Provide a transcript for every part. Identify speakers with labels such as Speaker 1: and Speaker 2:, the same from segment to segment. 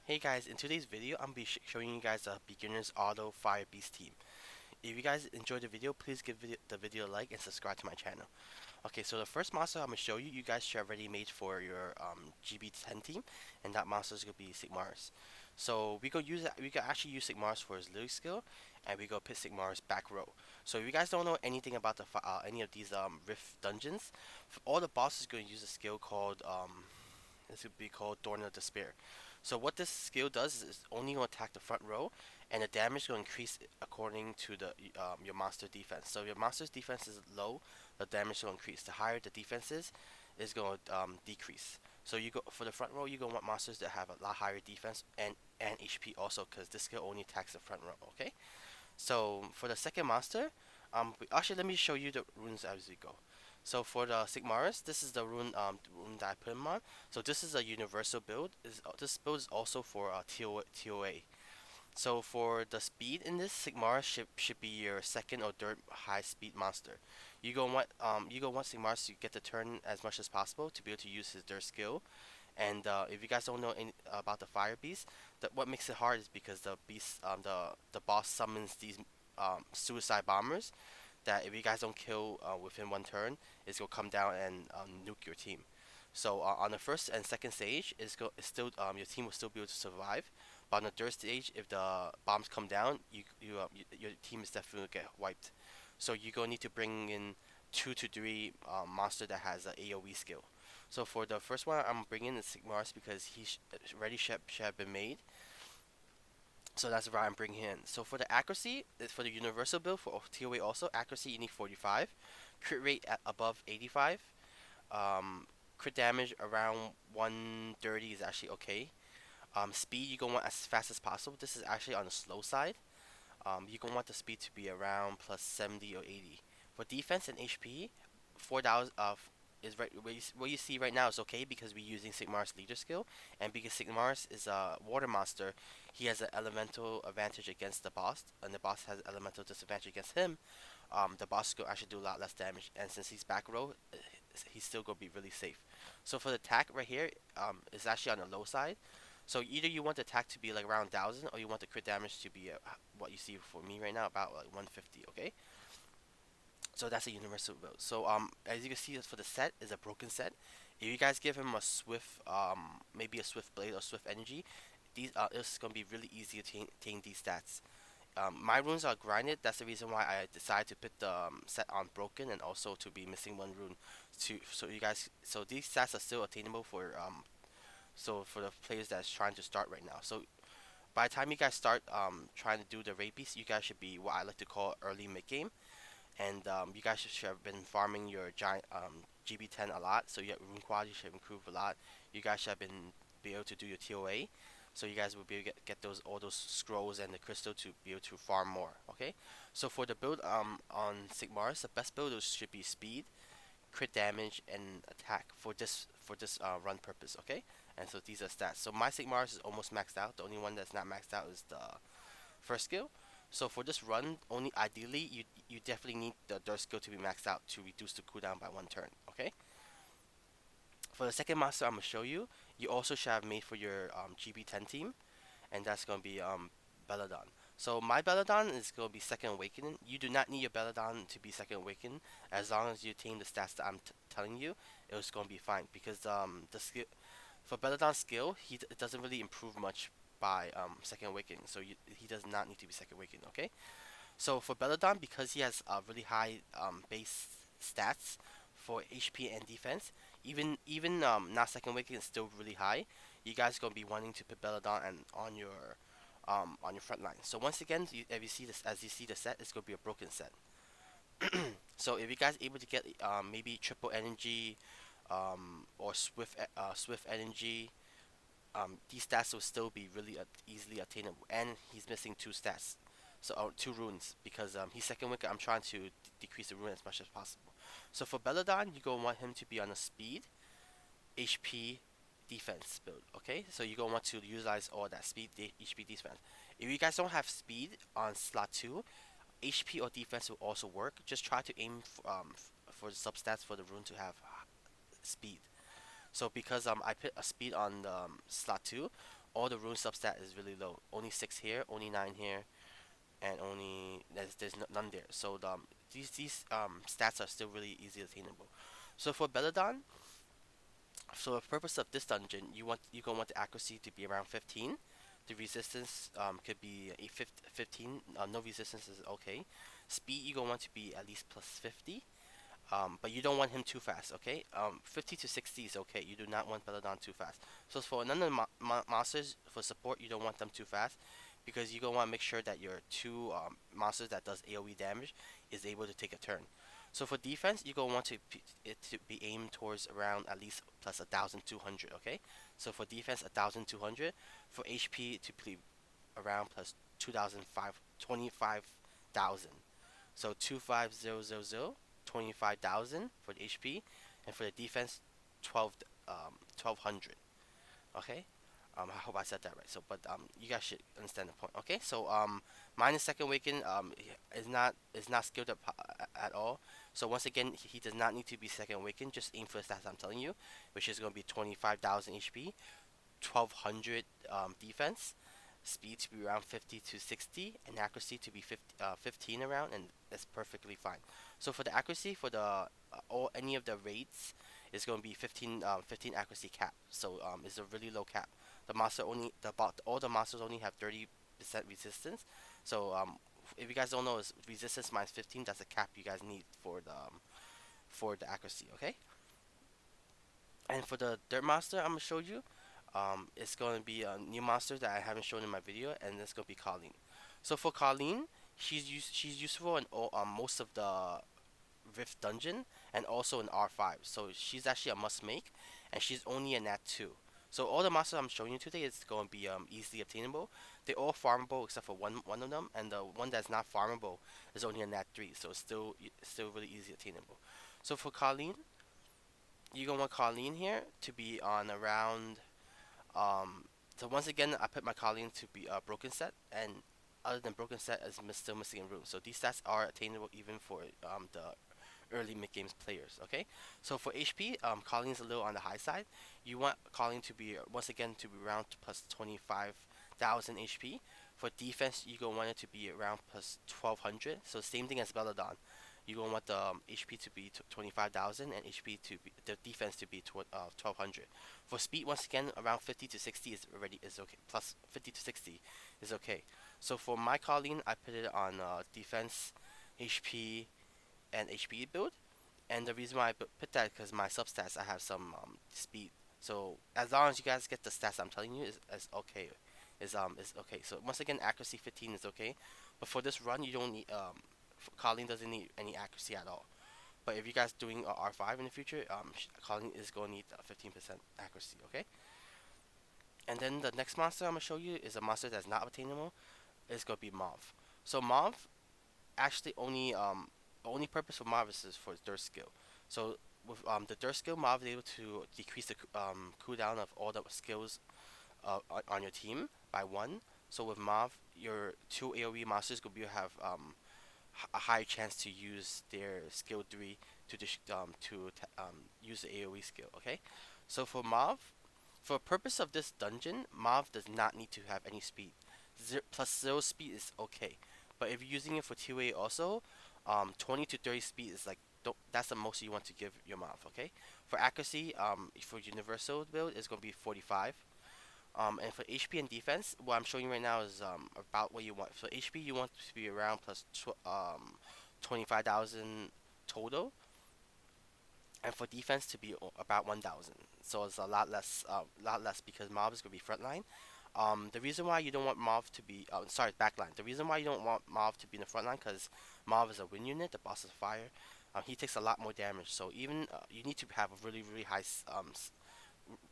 Speaker 1: Hey guys, in today's video, I'm be showing you guys a beginner's auto fire beast team. If you guys enjoyed the video, please give the video a like and subscribe to my channel. Okay, so the first monster I'm gonna show you, you guys should already made for your GB10 team, and that monster is gonna be Sigmarus. So we can actually use Sigmarus for his Lily skill, and we go pit Sigmarus back row. So if you guys don't know anything about any of these Rift dungeons, all the bosses gonna use a skill called this would be called Thorn of Despair. So what this skill does is only going to attack the front row, and the damage will increase according to the your monster defense. So if your monster's defense is low, the damage will increase. The higher the defense is going to decrease. So you go for the front row, you go want monsters that have a lot higher defense and HP also, because this skill only attacks the front row. Okay. So for the second monster, actually let me show you the runes as we go. So for the Sigmarus, this is the rune that I put him on. So this is a universal build. This build is also for TOA. So for the speed in this, Sigmarus should be your second or third high speed monster. You go want Sigmarus to get the turn as much as possible to be able to use his their skill. And if you guys don't know about the fire beast, that what makes it hard is because the boss summons these suicide bombers that if you guys don't kill within one turn, it's gonna come down and nuke your team. So on the first and second stage, it's still your team will still be able to survive. But on the third stage, if the bombs come down, your team is definitely gonna get wiped. So you're gonna need to bring in 2 to 3 monster that has a AOE skill. So for the first one, I'm bringing the Sigmarus because he already should have been made. So that's why I'm bringing in. So for the accuracy, for the universal build for TOA also, accuracy you need 45, crit rate at above 85, crit damage around 130 is actually okay. Speed you gonna want as fast as possible. This is actually on the slow side. You gonna want the speed to be around plus 70 or 80. For defense and HP, 4,000 is right what you see right now is okay because we're using Sigmar's leader skill, and because Sigmar's is a water monster, he has an elemental advantage against the boss, and the boss has elemental disadvantage against him. The boss will actually do a lot less damage, and since he's back row, he's still gonna be really safe. So for the attack right here, it's actually on the low side. So either you want the attack to be like around 1,000, or you want the crit damage to be what you see for me right now, about like 150. Okay. So that's a universal build. So as you can see, for the set is a broken set. If you guys give him a swift maybe a swift blade or swift energy, these it's gonna be really easy to attain these stats. My runes are grinded. That's the reason why I decided to put the set on broken, and also to be missing one rune. So these stats are still attainable for for the players that's trying to start right now. So by the time you guys start trying to do the raid beast, you guys should be what I like to call early mid game, and you guys should have been farming your giant GB10 a lot, so your rune quality should improve a lot. You guys should have been be able to do your TOA, so you guys will be able to get those all those scrolls and the crystal to be able to farm more. Okay, so for the build on Sigmarus, the best build should be speed, crit damage, and attack for this run purpose. Okay, and so these are stats. So my Sigmarus is almost maxed out. The only one that's not maxed out is the first skill. So for this run, only ideally you definitely need the dirt skill to be maxed out to reduce the cooldown by 1 turn. Okay. For the second monster I'm gonna show you, you also should have made for your GB10 team, and that's gonna be Belladonna. So my Belladonna is gonna be second awakening. You do not need your Belladonna to be second awakening. As long as you attain the stats that I'm telling you, it's gonna be fine because the skill for Belladon's skill, it doesn't really improve much by second awakening, so he does not need to be second awakening. Okay, so for Belladon, because he has really high base stats for HP and defense, even not second awakening is still really high. You guys gonna be wanting to put Belladon and on your front line. So once again, if you see this, as you see the set, it's gonna be a broken set. So if you guys able to get maybe triple energy, or swift energy, these stats will still be really easily attainable. And he's missing 2 stats, so 2 runes, because he's second wicket. I'm trying to decrease the rune as much as possible. So for Belladon, you gonna want him to be on a speed, HP, defense build. Okay, so you're gonna want to utilize all that speed, HP, defense. If you guys don't have speed on slot 2, HP or defense will also work. Just try to aim for the substats for the rune to have speed. So because I put a speed on the slot 2, all the rune substat is really low. Only 6 here, only 9 here, and only none there. So these stats are still really easy attainable. So for Belladonna, so the purpose of this dungeon, you gonna want the accuracy to be around 15. The resistance could be 15. No resistance is okay. Speed you gonna want to be at least plus 50. But you don't want him too fast, okay? 50 to 60 is okay. You do not want Belladonna too fast. So for none of the monsters for support, you don't want them too fast because you're gonna want to make sure that your two monsters that does AOE damage is able to take a turn. So for defense, you're gonna want it to be aimed towards around at least plus 1,200, okay? So for defense, 1,200. For HP to be around plus 2,500, 25,000. So 25,000, 25,000 for the HP, and for the defense, 12 1,200. Okay. I hope I said that right. So, but you guys should understand the point. Okay. So minus second awaken is not skilled up at all. So once again, he does not need to be second awaken. Just aim for the stats I'm telling you, which is going to be 25,000 HP, 1,200 defense, speed to be around 50 to 60, and accuracy to be 15 around, and that's perfectly fine. So for the accuracy for the all any of the rates is going to be 15 accuracy cap. So it's a really low cap. The monster only all the monsters only have 30% resistance. So if you guys don't know, is resistance minus 15. That's a cap you guys need for the accuracy. Okay. And for the dirt monster, I'm gonna show you. It's going to be a new monster that I haven't shown in my video, and it's going to be Colleen. So for Colleen, she's useful in most of the Rift dungeon and also in R5. So she's actually a must make, and she's only a Nat 2. So all the monsters I'm showing you today is going to be easily obtainable. They're all farmable except for one of them, and the one that's not farmable is only a Nat 3. So it's still really easy obtainable. So for Colleen, you're gonna want Colleen here to be on around so once again, I put my Colleen to be a broken set, and other than broken set, is still missing a rune. So these stats are attainable even for the early mid games players. Okay, so for HP, Colleen's a little on the high side. You want Colleen to be once again to be around plus 25,000 HP. For defense, you gonna want it to be around plus 1,200. So same thing as Belladonna. You're gonna want the HP to be 25,000 and HP to be the defense to be 1,200. For speed, once again, around 50 to 60 is okay. Plus 50 to 60 is okay. So for my Colleen, I put it on defense, HP, and HP build. And the reason why I put that because my substats I have some speed. So as long as you guys get the stats I'm telling you is okay. Is okay. So once again, accuracy 15 is okay. But for this run, you don't need Colleen doesn't need any accuracy at all. But if you guys doing R5 in the future, Colleen is going to need 15% accuracy, okay? And then the next monster I'm going to show you is a monster that's not obtainable. It's going to be Mauve. So Mauve, actually only purpose for Mauve is for Dirt skill. So with the Dirt skill, Mauve is able to decrease the cooldown of all the skills on your team by 1. So with Mauve, your 2 AoE monsters will have a higher chance to use their skill 3 to use the AoE skill. Okay, so for Mauve, for purpose of this dungeon, Mauve does not need to have any speed. Plus 0 speed is okay, but if you're using it for 2A also, 20 to 30 speed is like that's the most you want to give your Mauve. Okay, for accuracy, for universal build is gonna be 45. And for HP and defense, what I'm showing you right now is about what you want. So HP you want to be around plus 25,000 total, and for defense to be about 1,000. So it's a lot less because Mob is gonna be frontline. The reason why you don't want Mauve to be sorry, backline. The reason why you don't want Mauve to be in the front line because Mauve is a wind unit, the boss is fire. He takes a lot more damage, so even you need to have a really high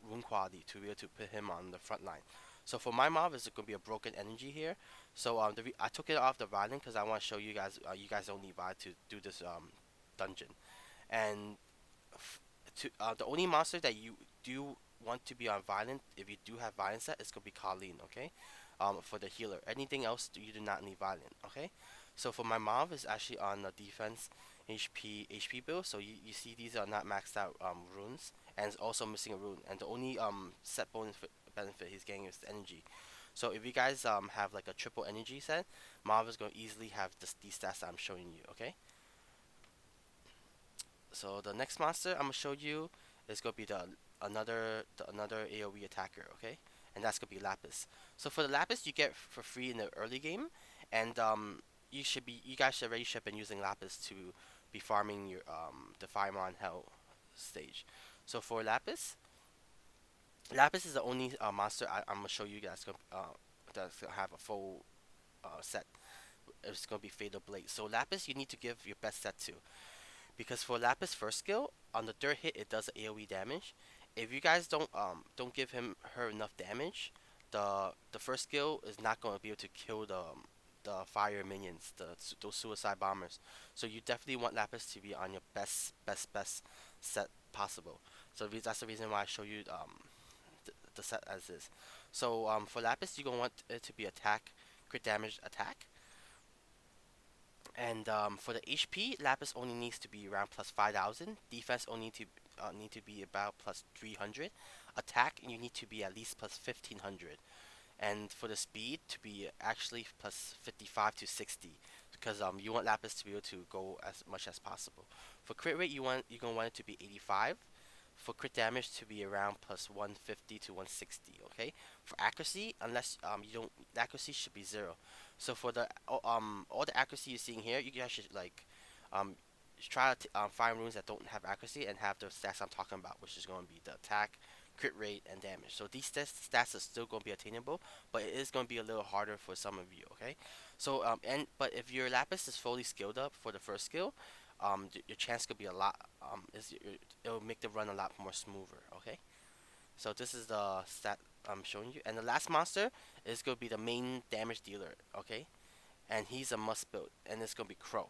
Speaker 1: rune quality to be able to put him on the front line. So for my mob, is going to be a broken energy here. So I took it off the violent because I want to show you guys. You guys don't need violent to do this dungeon. And the only monster that you do want to be on violent, if you do have violent set, it's going to be Colleen. Okay. For the healer. Anything else you do not need violent. Okay. So for my mob is actually on the defense HP build. So you see these are not maxed out runes, and it's also missing a rune. And the only set bonus benefit he's getting is energy. So if you guys have like a triple energy set, Marvel's gonna easily have these stats that I'm showing you. Okay. So the next monster I'm gonna show you is gonna be another AOE attacker. Okay, and that's gonna be Lapis. So for the Lapis you get for free in the early game, and you guys should already should have been using Lapis to be farming your the Firemon Hell stage. So for Lapis, Lapis is the only monster I'm gonna show you that's gonna have a full set. It's gonna be Fatal Blade. So Lapis you need to give your best set to, because for Lapis first skill on the third hit it does AOE damage. If you guys don't give her enough damage, the first skill is not going to be able to kill the fire minions, those suicide bombers. So you definitely want Lapis to be on your best set possible. So that's the reason why I show you the set as is. So for Lapis you're gonna want it to be attack, crit damage, attack. And for the HP, Lapis only needs to be around plus 5,000. Defense only need to be about plus 300. Attack, you need to be at least plus 1,500. And for the speed to be actually plus 55 to 60, because you want Lapis to be able to go as much as possible. For crit rate, you're gonna want it to be 85. For crit damage to be around plus 150 to 160. Okay. For accuracy, unless you don't, the accuracy should be 0. So for the all the accuracy you're seeing here, you guys should like um try to find runes that don't have accuracy and have the stats I'm talking about, which is going to be the attack, crit rate, and damage. So these stats are still going to be attainable, but it is going to be a little harder for some of you. Okay. So but if your Lapis is fully skilled up for the first skill, your chance could be a lot it'll make the run a lot more smoother. Okay. So this is the stat I'm showing you, and the last monster is going to be the main damage dealer. Okay. And he's a must build, and it's going to be Crow.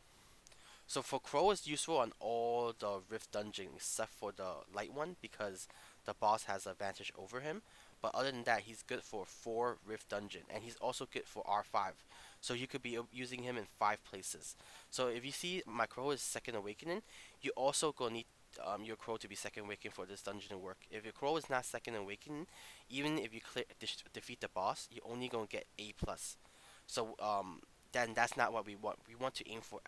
Speaker 1: So for Crow is useful on all the Rift dungeons except for the light one, because the boss has advantage over him. But other than that, he's good for 4 Rift dungeon, and he's also good for R5. So you could be using him in 5 places. So if you see my Crow is second awakening, you also gonna need your Crow to be second awakening for this dungeon to work. If your Crow is not second awakening, even if you defeat the boss, you're only gonna get A plus. So then that's not what we want. We want to aim for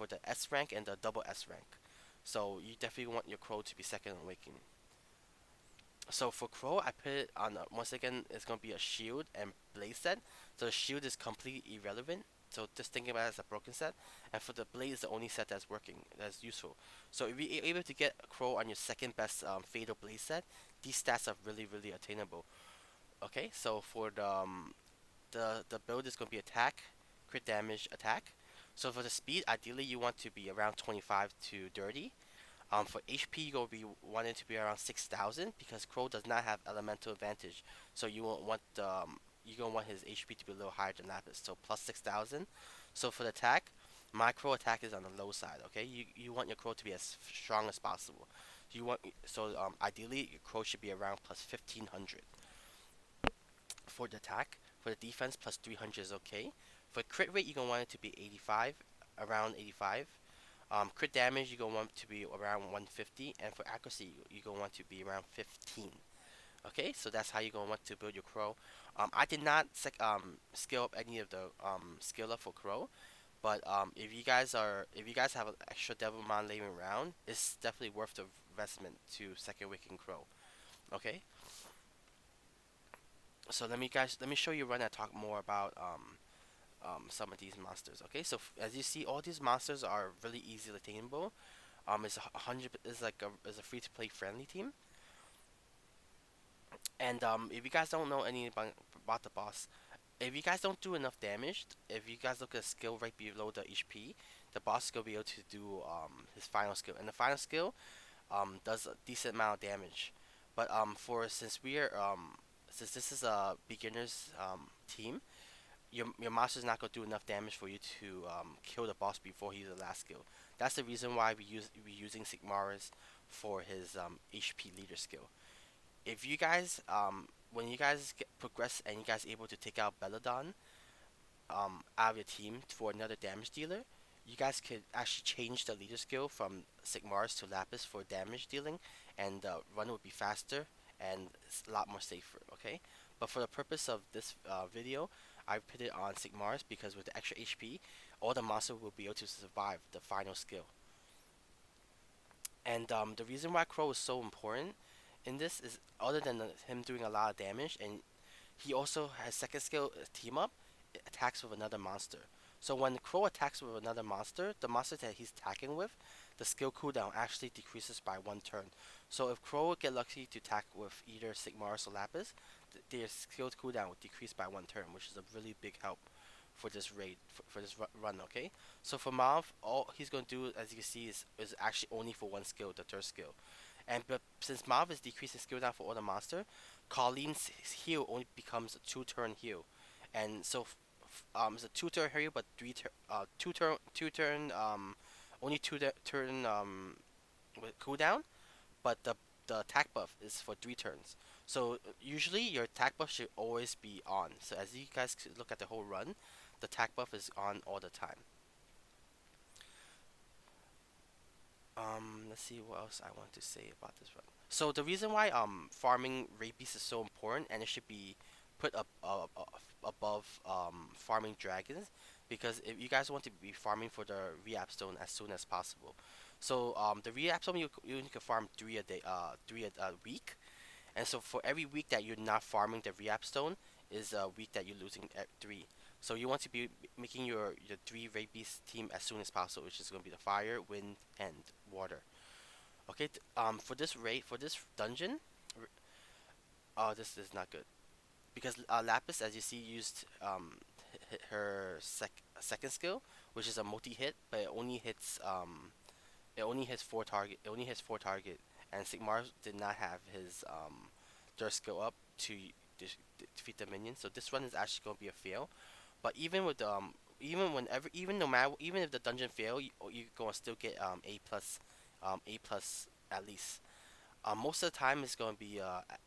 Speaker 1: the S rank and the double S rank. So you definitely want your Crow to be second awakening. So for Crow, I put it on once again. It's gonna be a shield and blade set. So the shield is completely irrelevant. So just think about it as a broken set. And for the blade is the only set that's working, that's useful. So if you're able to get Crow on your second best fatal blade set, these stats are really attainable. Okay, so for the build is gonna be attack, crit damage, attack. So for the speed, ideally you want to be around 25 to 30. For HP, you gonna be wanting to be around 6,000, because Crow does not have elemental advantage. So you won't want you gonna want his HP to be a little higher than Lapis. So plus 6,000. So for the attack, my Crow attack is on the low side. Okay, you want your Crow to be as strong as possible. Ideally your Crow should be around plus 1,500 for the attack. For the defense, plus 300 is okay. For crit rate, you're gonna want it to be 85, around 85. Crit damage, you're gonna want to be around 150, and for accuracy, you're gonna want to be around 15. Okay, so that's how you're gonna want to build your Crow. I did not scale up any of the skill up for Crow, but if you guys have an extra Devilmon laying around, it's definitely worth the investment to second Waking Crow. Okay, so let me show you run and talk more about some of these monsters. Okay, so as you see, all these monsters are really easily attainable. It's a hundred is like a free to play friendly team. And if you guys don't know anything about the boss, if you guys don't do enough damage, if you guys look at skill right below the HP, the boss is gonna be able to do his final skill, and the final skill does a decent amount of damage. But for since this is a beginners team, your monster's not gonna do enough damage for you to kill the boss before he's the last skill. That's the reason why we're using Sigmarus for his HP leader skill. If you guys when you guys progress and you guys able to take out Belladonna out of your team for another damage dealer, you guys could actually change the leader skill from Sigmarus to Lapis for damage dealing, and the run would be faster, and it's a lot more safer. Okay, but for the purpose of this video, I put it on Sigmarus because with the extra HP, all the monsters will be able to survive the final skill. And the reason why Crow is so important in this is other than him doing a lot of damage, and he also has second skill team up, it attacks with another monster. So when Crow attacks with another monster, the monster that he's attacking with, the skill cooldown actually decreases by 1 turn. So if Crow would get lucky to attack with either Sigmarus or Lapis, their skill cooldown would decrease by 1 turn, which is a really big help for this raid, for this run, okay? So for Mav, all he's going to do, as you can see, is actually only for one skill, the third skill. And but since Mav is decreasing skill down for all the monster, Colleen's heal only becomes a 2 turn heal. And so it's a 2 turn heal, but 2 turn only turn with cooldown, but the attack buff is for 3 turns. So usually your attack buff should always be on. So as you guys look at the whole run, the attack buff is on all the time. Let's see what else I want to say about this run. So the reason why farming rapies is so important and it should be put up above farming dragons, because if you guys want to be farming for the Reapstone as soon as possible. So the Reapstone you can farm 3 a day, 3 a week, and so for every week that you're not farming the Reapstone is a week that you're losing at 3. So you want to be making your 3 rapies team as soon as possible, which is going to be the fire, wind, and water. Okay, for this raid, for this dungeon, oh, this is not good because Lapis, as you see, used her second skill, which is a multi-hit, but it only hits 4 target. It only hits 4 target, and Sigmar did not have his third skill up to defeat the minion. So this run is actually going to be a fail. But even with even whenever, even no matter, even if the dungeon fail, you gonna still get A plus at least. Most of the time it's gonna be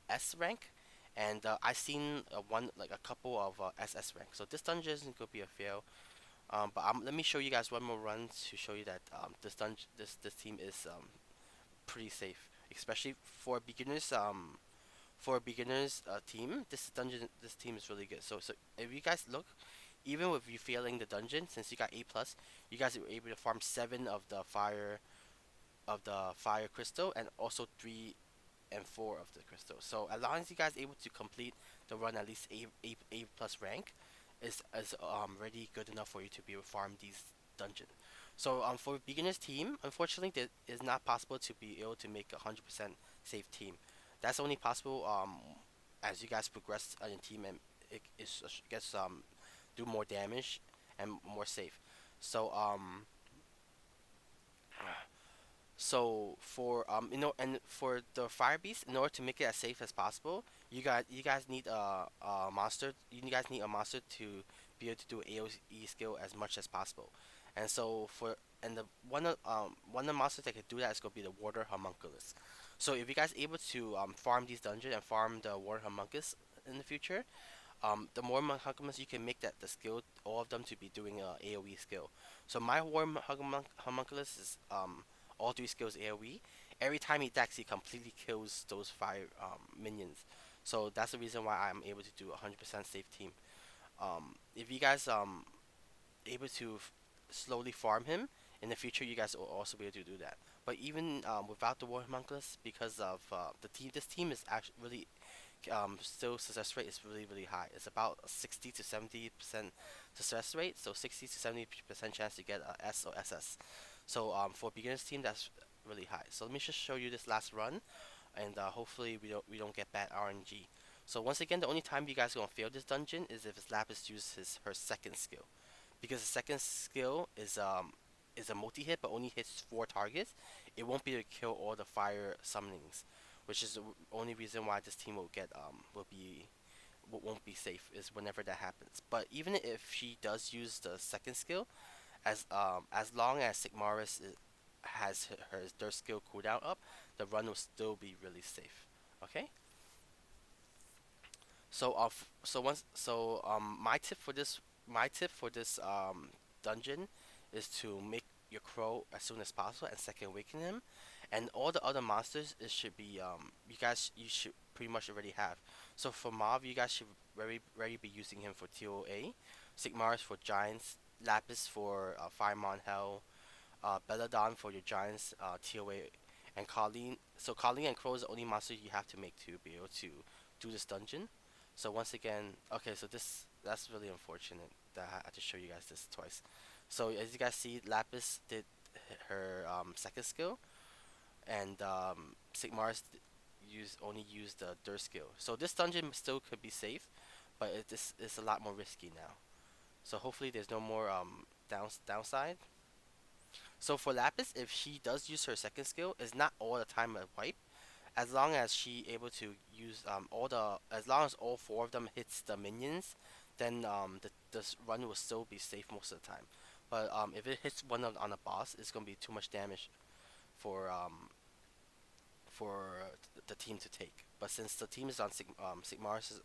Speaker 1: S rank, and I seen a couple of SS rank. So this dungeon isn't gonna be a fail. But let me show you guys one more run to show you that this team is pretty safe, especially for beginners. For a beginners team, this team is really good. So if you guys look, even with you failing the dungeon, since you got A plus, you guys were able to farm 7 of the fire crystal and also 3 and 4 of the crystal. So as long as you guys able to complete the run at least A plus rank, is already good enough for you to be able to farm these dungeons. So for beginners team, unfortunately, it is not possible to be able to make 100% safe team. That's only possible as you guys progress on your team and it gets do more damage and more safe. So for and for the fire beast, in order to make it as safe as possible, you guys need a monster. You guys need a monster to be able to do AOE skill as much as possible. And so the one of the monsters that can do that is going to be the water homunculus. So if you guys able to farm these dungeons and farm the water homunculus in the future, the more homunculus you can make that the skill, all of them to be doing a AOE skill. So my war homunculus is all 3 skills AOE. Every time he attacks, he completely kills those 5 minions. So that's the reason why I'm able to do 100% safe team. If you guys able to slowly farm him in the future, you guys will also be able to do that. But even without the war homunculus, because of this team is actually really still success rate is really high. It's about 60 to 70% success rate, so 60 to 70% chance to get a S or SS. So for beginners team, that's really high. So let me just show you this last run, and hopefully we don't get bad RNG. So once again, the only time you guys are gonna fail this dungeon is if Lapis uses her second skill, because the second skill is a multi-hit but only hits 4 targets. It won't be able to kill all the fire summonings, which is the only reason why this team won't be safe is whenever that happens. But even if she does use the second skill, as long as Sigmarus has her their skill cooldown up, the run will still be really safe. Okay. So my tip for this dungeon is to make your crow as soon as possible and second awaken him, And all the other monsters, it should be you should pretty much already have. So for Mav, you guys should very be using him for TOA, Sigmarus for giants, Lapis for Firemon Hell, Belladonna for your giants, TOA, and Colleen. So Colleen and Crow is the only monster you have to make to be able to do this dungeon. So once again, okay, so that's really unfortunate that I had to show you guys this twice. So as you guys see, Lapis did her second skill, and Sigmarus only used the dirt skill. So this dungeon still could be safe, but it's a lot more risky now. So hopefully there's no more downside. So for Lapis, if she does use her second skill, it's not all the time a wipe. As long as she able to use as long as all four of them hits the minions, then this run will still be safe most of the time. But if it hits on a boss, it's gonna be too much damage for the team to take. But since the team is on Sigmar's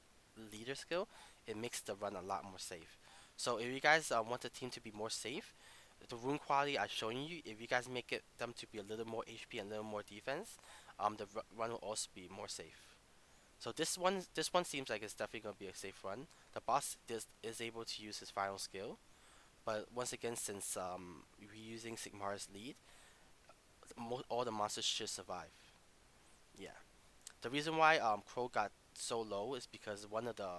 Speaker 1: leader skill, it makes the run a lot more safe. So if you guys want the team to be more safe, the rune quality I'm showing you, if you guys make it them to be a little more HP and a little more defense, the run will also be more safe. So this one seems like it's definitely gonna be a safe run. The boss is able to use his final skill, but once again, since we're using Sigmar's lead, all the monsters should survive. Yeah. The reason why Crow got so low is because one of the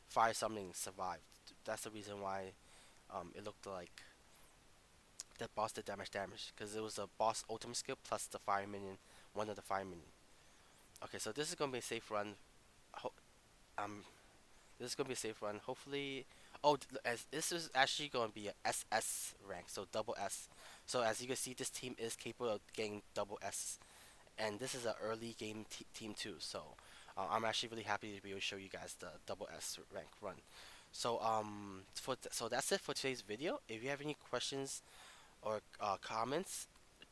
Speaker 1: fire summonings survived. That's the reason why it looked like that boss did damage because it was a boss ultimate skill plus the fire minion, one of the fire minion. Okay, so this is gonna be a safe run. Ho um, this is gonna be a safe run. Hopefully, oh, as this is actually gonna be a SS rank, so double S. So as you can see, this team is capable of getting double S, and this is an early game team too. So I'm actually really happy to be able to show you guys the double S rank run. So so that's it for today's video. If you have any questions or comments,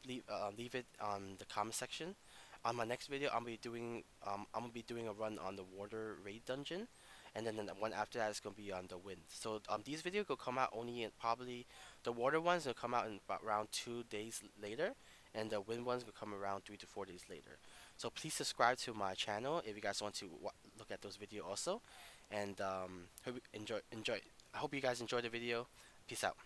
Speaker 1: leave it on the comment section. On my next video, I'm gonna be doing a run on the water raid dungeon, and then the one after that is gonna be on the wind. So these videos will come out only in probably the water ones will come out in about around 2 days later, and the wind ones will come around 3 to 4 days later. So please subscribe to my channel if you guys want to look at those videos also, and hope you enjoy. I hope you guys enjoy the video. Peace out.